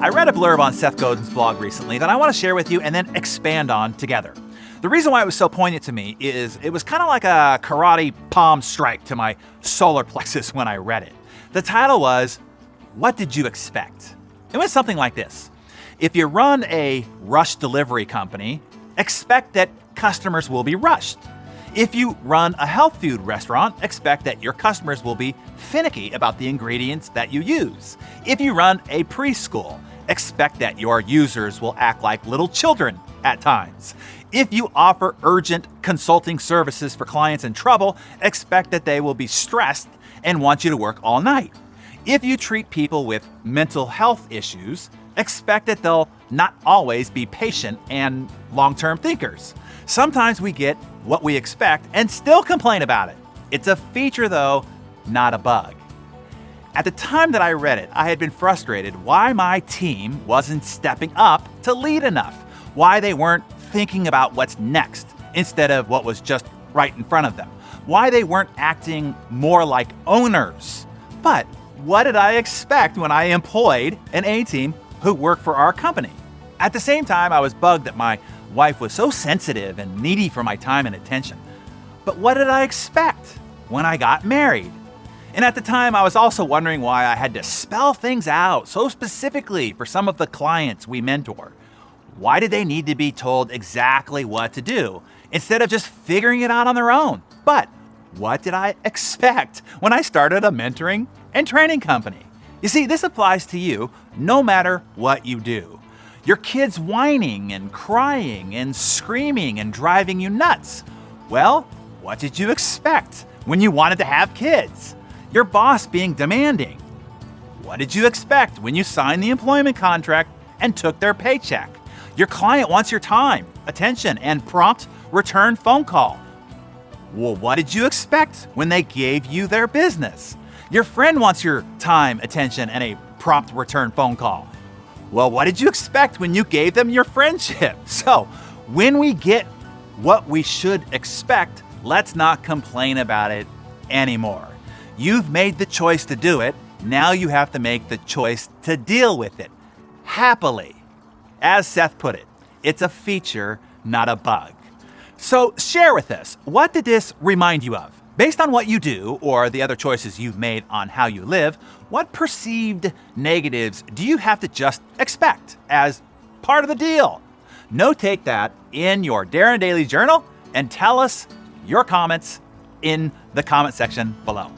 I read a blurb on Seth Godin's blog recently that I want to share with you and then expand on together. The reason why it was so poignant to me is it was kind of like a karate palm strike to my solar plexus when I read it. The title was, "What Did You Expect?" It was something like this. If you run a rush delivery company, expect that customers will be rushed. If you run a health food restaurant, expect that your customers will be finicky about the ingredients that you use. If you run a preschool, expect that your users will act like little children at times. If you offer urgent consulting services for clients in trouble, expect that they will be stressed and want you to work all night. If you treat people with mental health issues, expect that they'll not always be patient and long-term thinkers. Sometimes we get what we expect and still complain about it. It's a feature though, not a bug. At the time that I read it, I had been frustrated why my team wasn't stepping up to lead enough, why they weren't thinking about what's next instead of what was just right in front of them, why they weren't acting more like owners. But what did I expect when I employed an A-team who worked for our company? At the same time, I was bugged that my wife was so sensitive and needy for my time and attention. But what did I expect when I got married? And at the time, I was also wondering why I had to spell things out so specifically for some of the clients we mentor. Why did they need to be told exactly what to do instead of just figuring it out on their own? But what did I expect when I started a mentoring and training company? You see, this applies to you no matter what you do. Your kids whining and crying and screaming and driving you nuts. Well, what did you expect when you wanted to have kids? Your boss being demanding. What did you expect when you signed the employment contract and took their paycheck? Your client wants your time, attention, and prompt return phone call. Well, what did you expect when they gave you their business? Your friend wants your time, attention, and a prompt return phone call. Well, what did you expect when you gave them your friendship? So, when we get what we should expect, let's not complain about it anymore. You've made the choice to do it. Now you have to make the choice to deal with it happily. As Seth put it, it's a feature, not a bug. So share with us, what did this remind you of? Based on what you do or the other choices you've made on how you live, what perceived negatives do you have to just expect as part of the deal? Notate that in your Darren Daily Journal and tell us your comments in the comment section below.